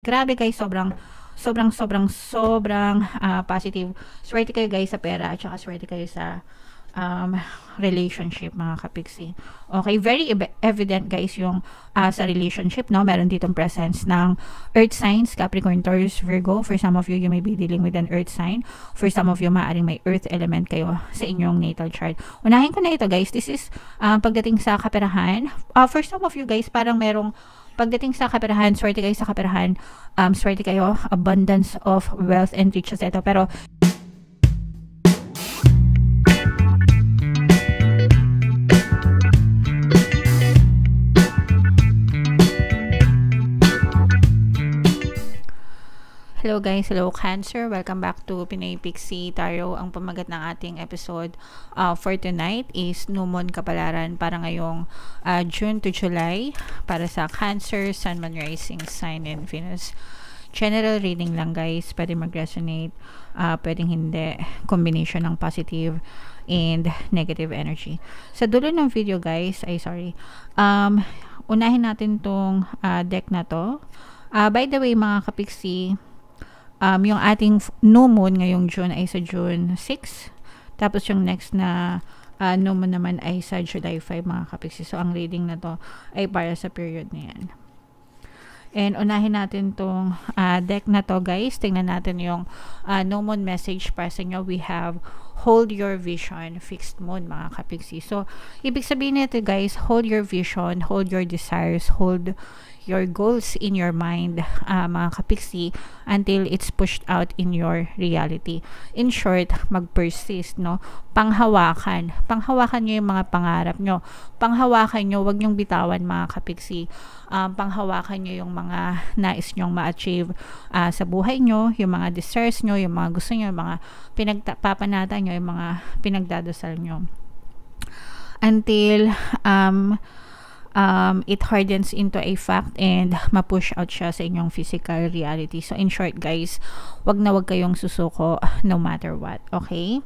Grabe guys, sobrang positive. Swerte kayo guys sa pera at saka swerte kayo sa um, relationship mga kapiksi. Okay, very evident guys yung sa relationship, no? Meron ditong presence ng earth signs, Capricorn, Taurus, Virgo. For some of you, you may be dealing with an earth sign. For some of you, maaaring may earth element kayo sa inyong natal chart. Unahin ko na ito guys, this is pagdating sa kaperahan. For some of you guys, parang merong pagdating sa kaperahan, swerte kayo sa kaperahan, swerte kayo, abundance of wealth and riches ito. Pero hello guys, hello Cancer, welcome back to Pinoy Pixie Tarot. Ang pamagat ng ating episode for tonight is New Moon Kapalaran para ngayong June to July para sa Cancer, Sun, Moon, Rising Sign, and Venus. General reading lang guys, pwede mag-resonate, pwedeng hindi, combination ng positive and negative energy. Sa dulo ng video guys, unahin natin tong deck na to. By the way mga kapiksi, yung ating new moon ngayong June ay sa June 6. Tapos yung next na new moon naman ay sa July 5 mga kapiksi. So ang reading na to ay para sa period na yan. And unahin natin tong deck na to guys. Tingnan natin yung new moon message para sa inyo. We have hold your vision, fixed moon mga kapiksi. So ibig sabihin nito guys, hold your vision, hold your desires, hold your goals in your mind mga kapiksi until it's pushed out in your reality. In short, mag-persist, no? Panghawakan nyo yung mga pangarap nyo, panghawakan nyo, wag nyong bitawan mga kapiksi. Panghawakan nyo yung mga nais nyong ma-achieve sa buhay nyo, yung mga desires nyo, yung mga gusto nyo, yung mga pinagpapanata nyo, yung mga pinagdadasal nyo until it hardens into a fact and ma-push out siya sa inyong physical reality. So in short guys, wag na wag kayong susuko no matter what, okay?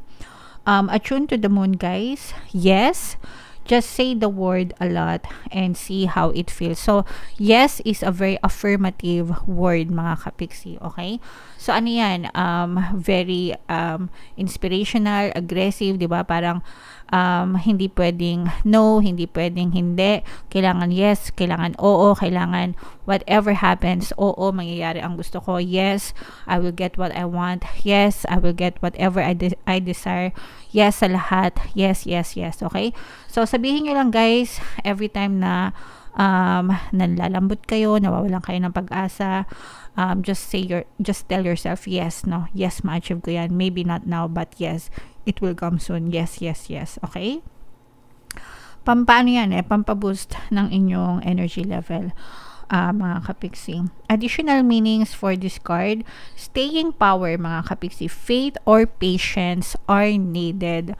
Attune to the moon guys. Yes, just say the word a lot and see how it feels. So yes is a very affirmative word mga kapiksi, okay? So ano yan, very inspirational, aggressive, di ba? Parang hindi pwedeng no, hindi pwedeng hindi, kailangan yes, kailangan oo, kailangan whatever happens, oo, mangyayari ang gusto ko, yes, I will get what I want, yes, I will get whatever I desire, yes sa lahat, yes, yes, yes, okay? So sabihin nyo lang guys, every time na nanlalambot kayo, nawawalan kayo ng pag-asa, just tell yourself yes, no, yes, ma-achieve ko yan, maybe not now but yes, it will come soon, yes, yes, yes, okay? Pampaano yan pampaboost ng inyong energy level mga kapiksi. Additional meanings for this card: staying power mga kapiksi, faith or patience are needed.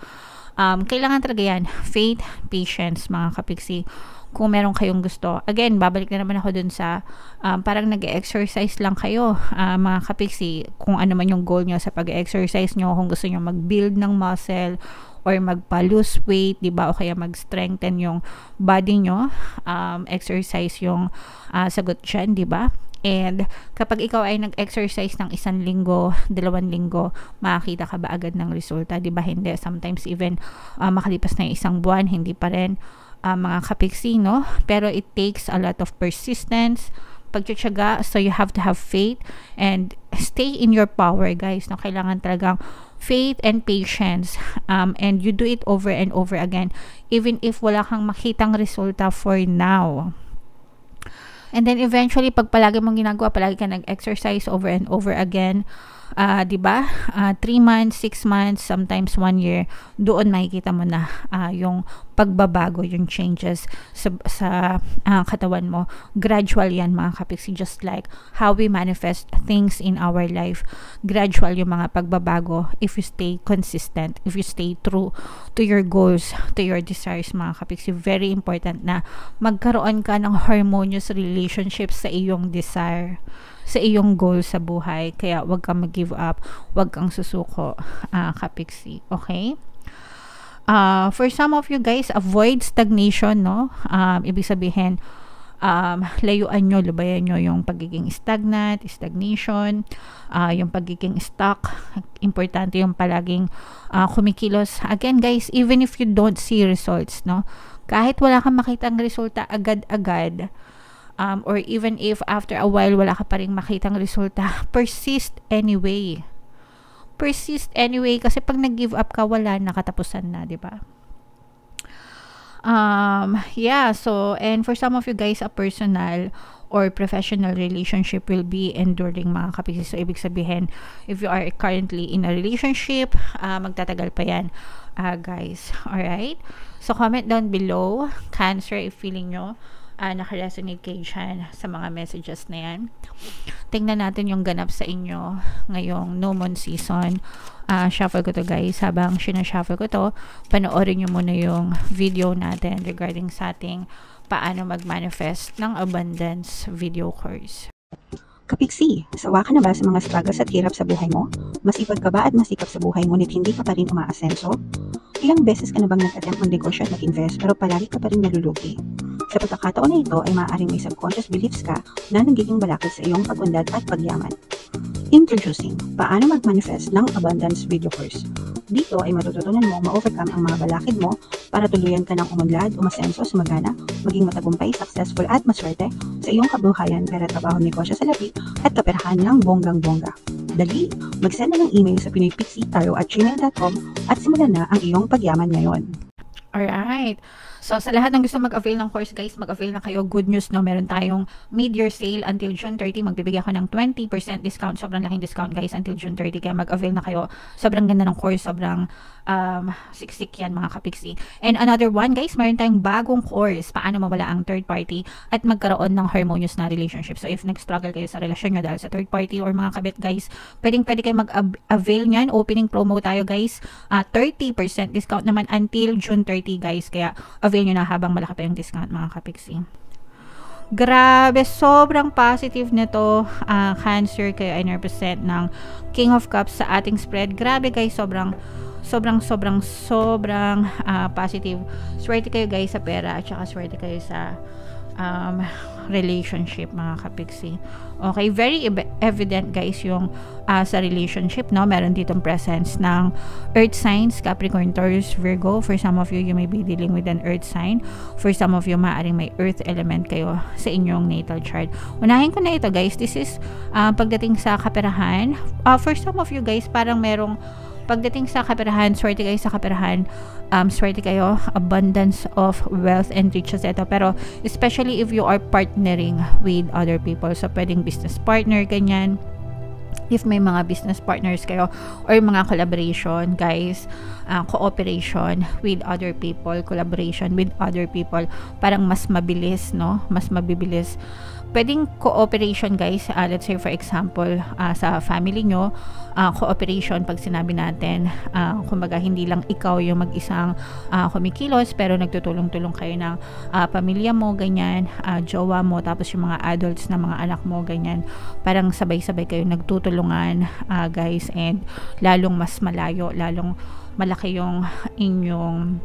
Kailangan talaga yan, faith, patience mga kapiksi. Kung meron kayong gusto, again, babalik na naman ako dun sa parang nag-exercise lang kayo mga kapiksi, kung ano man yung goal nyo sa pag-exercise nyo, kung gusto nyo mag-build ng muscle or magpa-lose weight, diba, o kaya mag-strengthen yung body nyo, exercise yung sagot dyan, diba? And kapag ikaw ay nag-exercise ng 1 linggo, 2 linggo, makakita ka ba agad ng resulta? Diba hindi? Sometimes even makalipas na yung 1 buwan, hindi pa rin mga kapiksi, no? Pero it takes a lot of persistence, pagtitiyaga, so you have to have faith and stay in your power guys, no? Kailangan talagang faith and patience, and you do it over and over again even if wala kang makitang resulta for now. And then eventually, pag palagi mong ginagawa, palagi ka nag-exercise over and over again, diba? 3 months, 6 months, sometimes 1 year, doon makikita mo na yung pagbabago, yung changes sa katawan mo. Gradual yan mga kapiksi, just like how we manifest things in our life. Gradual yung mga pagbabago if you stay consistent, if you stay true to your goals, to your desires mga kapiksi. Very important na magkaroon ka ng harmonious relationships sa iyong desire, sa iyong goal sa buhay. Kaya wag kang mag-give up, wag kang susuko kapiksi, okay? For some of you guys, avoid stagnation, no? Ibig sabihin, layuan nyo, lubayan nyo yung pagiging stagnation, yung pagiging stuck. Importante yung palaging kumikilos. Again guys, even if you don't see results, no, kahit wala kang makitang resulta agad-agad, or even if after a while wala ka pa rin makitang resulta, persist anyway. Persist anyway, kasi pag nag-give up ka, wala na, katapusan na, di ba? Yeah, so, and for some of you guys, a personal or professional relationship will be enduring, mga kapiksi. So, ibig sabihin, if you are currently in a relationship, magtatagal pa yan, guys. Alright? So, comment down below, Cancer, if feeling nyo naka-resonate kayo dyan sa mga messages na yan. Tingnan natin yung ganap sa inyo ngayong no moon season. Shuffle ko to guys. Habang sinashuffle ko to, panoorin nyo muna yung video natin regarding sa ating paano mag-manifest ng abundance video course. Kapiksi, sawa ka na ba sa mga struggles at hirap sa buhay mo? Masipag ka ba at masikap sa buhay ngunit hindi ka pa rin umaasenso? Ilang beses ka na bang nag-attempt mag-negosyo at mag-invest pero palagi ka pa rin nalulugi? Sa pagkakataon na ito ay maaaring may subconscious beliefs ka na nagiging balakid sa iyong pag-unlad at pagyaman. Introducing, paano mag-manifest ng abundance video course. Dito ay matututunan mo ma-overcome ang mga balakid mo para tuluyan ka ng umunlad, umasenso, sumagana, maging matagumpay, successful at maswerte sa iyong kabuhayan, pera, trabaho, negosyo sa labi at kaperahan ng bonggang-bongga. Dali, mag-send na ng email sa pinoypixie@gmail.com at simulan na ang iyong pagyaman ngayon. Alright. So, sa lahat ng gusto mag-avail ng course, guys, mag-avail na kayo. Good news, no? Meron tayong mid-year sale until June 30. Magbibigay ako ng 20% discount. Sobrang laking discount, guys, until June 30. Kaya mag-avail na kayo. Sobrang ganda ng course. Sobrang siksik yan, mga kapiksi. And another one, guys, meron tayong bagong course. Paano mawala ang third party at magkaroon ng harmonious na relationship. So, if nag-struggle kayo sa relasyon nyo dahil sa third party or mga kabit, guys, pwede kayo mag-avail nyan. Opening promo tayo, guys. 30% discount naman until June 30, guys. Kaya, avail nyo na habang malaki pa yung discount, mga kapiksi. Grabe, sobrang positive nito, Cancer, kayo ay represent ng King of Cups sa ating spread. Grabe guys, sobrang positive. Swerte kayo guys sa pera at saka swerte kayo sa relationship, mga kapiksi. Okay, very evident guys yung sa relationship, no? Meron ditong presence ng earth signs, Capricorn, Taurus, Virgo. For some of you, you may be dealing with an earth sign. For some of you, maaaring may earth element kayo sa inyong natal chart. Unahin ko na ito guys. This is pagdating sa kaperahan. For some of you guys, parang merong pagdating sa kaperahan, swerte kayo sa kaperahan, swerte kayo, abundance of wealth and riches ito. Pero, especially if you are partnering with other people. So, pwedeng business partner, ganyan. If may mga business partners kayo or mga collaboration, guys, cooperation with other people, collaboration with other people, parang mas mabilis, no? Mas mabibilis. Pwedeng cooperation, guys, let's say for example, sa family nyo, cooperation, pag sinabi natin, kumbaga hindi lang ikaw yung mag-isang kumikilos, pero nagtutulong-tulong kayo ng pamilya mo, ganyan, jowa mo, tapos yung mga adults na mga anak mo, ganyan, parang sabay-sabay kayo nagtutulungan, guys, and lalong mas malayo, lalong malaki yung inyong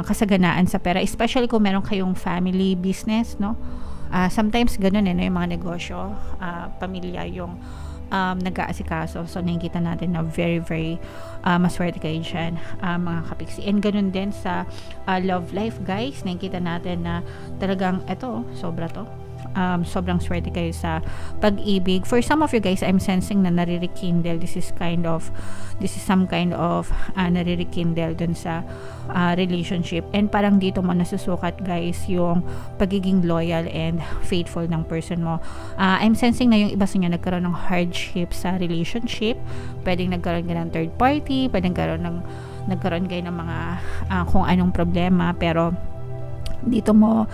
kasaganaan sa pera, especially kung meron kayong family business, no? Sometimes ganun no, yung mga negosyo, pamilya yung nag-aasikaso. So, nakikita natin na very, very maswerte kayo dyan, mga kapiksi. And ganun din sa love life, guys. Nakikita natin na talagang eto, sobra to. Sobrang swerte kayo sa pag-ibig. For some of you guys, I'm sensing na nare-rekindle. This is some kind of nare-rekindle dun sa relationship. And parang dito mo nasusukat, guys, yung pagiging loyal and faithful ng person mo. I'm sensing na yung iba sa inyo nagkaroon ng hardship sa relationship. Pwedeng nagkaroon ka ng third party, pwedeng nagkaroon kayo ng mga kung anong problema, pero dito mo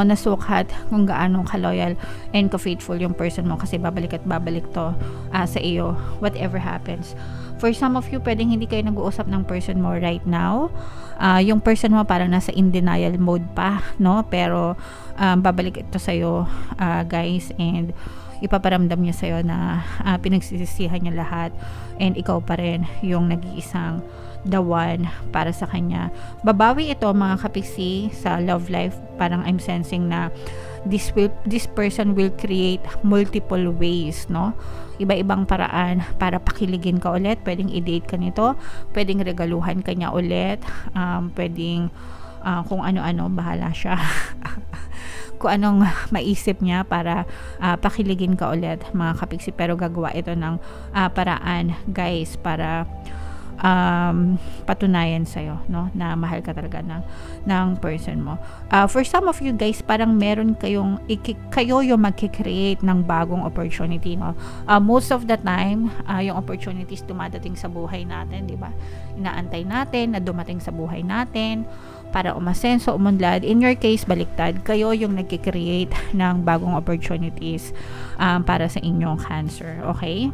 nasukat kung gaano ka-loyal and ka-faithful yung person mo, kasi babalik at babalik to sa iyo whatever happens. For some of you, pwedeng hindi kayo nag-uusap ng person mo right now. Yung person mo parang nasa in denial mode pa, no? Pero babalik ito sa iyo, guys, and ipaparamdam niya sa'yo na pinagsisisihan niya lahat and ikaw pa rin yung nag-iisang the one para sa kanya. Babawi ito mga kapiksi sa love life. Parang I'm sensing na this person will create multiple ways, no? Iba-ibang paraan para pakiligin ka ulit. Pwedeng i-date ka nito, pwedeng regaluhan ka niya ulit, pwedeng kung ano-ano, bahala siya. Kung anong maisip niya para pakiligin ka ulit mga kapiksi, pero gagawa ito ng paraan guys para patunayan sa'yo, no, na mahal ka talaga ng person mo. For some of you guys, parang meron kayo yung magkikreate ng bagong opportunity, no. Most of the time, yung opportunities dumadating sa buhay natin, di ba? Inaantay natin na dumating sa buhay natin para umasenso, umunlad. In your case, baliktad. Kayo yung nagkikreate ng bagong opportunities para sa inyong Cancer. Okay?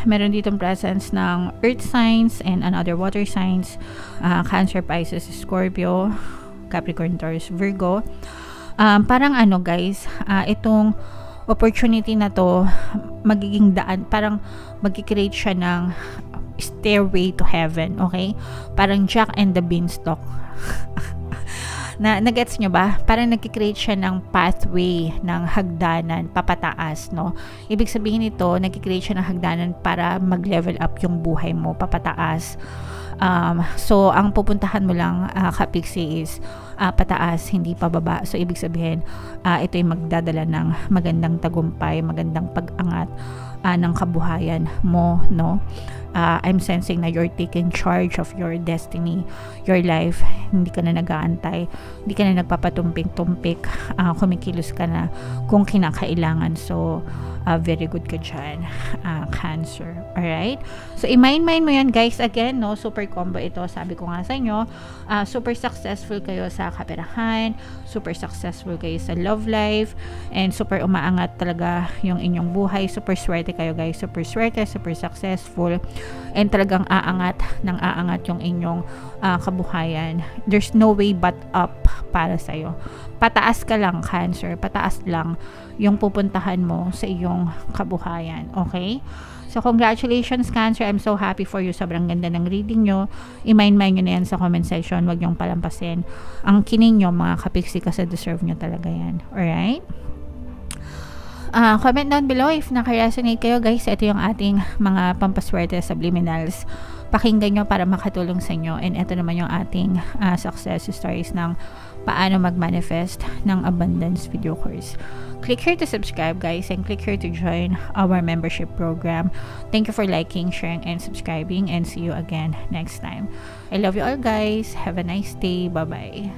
Meron ditong presence ng earth signs and another water signs, Cancer, Pisces, Scorpio, Capricorn, Taurus, Virgo. Parang guys, itong opportunity na to magiging daan, parang magkikreate siya ng stairway to heaven. Okay, parang Jack and the Beanstalk. Nagets nyo ba? Parang nagkikreate siya ng pathway, ng hagdanan papataas, no? Ibig sabihin nito, nagkikreate siya ng hagdanan para mag-level up yung buhay mo papataas. So ang pupuntahan mo lang kapiksi is pataas, hindi pababa. So ibig sabihin ito ay magdadala ng magandang tagumpay, magandang pag-angat ng kabuhayan mo, no? I'm sensing na you're taking charge of your destiny, your life. Hindi ka na nag-aantay, hindi ka na nagpapatumpik-tumpik, kumikilos ka na kung kinakailangan. So very good ka dyan, Cancer. Alright? So i-mind mo yan guys. Again, no, super combo ito. Sabi ko nga sa inyo, super successful kayo sa kaperahan, super successful kayo sa love life, and super umaangat talaga yung inyong buhay. Super swerte kayo guys, super swerte, super successful, and talagang aangat yung inyong kabuhayan. There's no way but up para sa'yo. Pataas ka lang, Cancer, pataas lang yung pupuntahan mo sa iyong kabuhayan. Okay? So congratulations, Cancer. I'm so happy for you. Sobrang ganda ng reading nyo. I-mind nyo na yan sa comment section. Huwag nyong palampasin ang kining nyo mga kapiksi, kasi deserve nyo talaga yan. Alright? Comment down below if naka-resonate kayo guys. Ito yung ating mga pampaswerte subliminals. Pakinggan nyo para makatulong sa inyo. And ito naman yung ating success stories ng paano mag-manifest ng abundance video course. Click here to subscribe guys, and click here to join our membership program. Thank you for liking, sharing, and subscribing, and see you again next time. I love you all guys. Have a nice day. Bye-bye.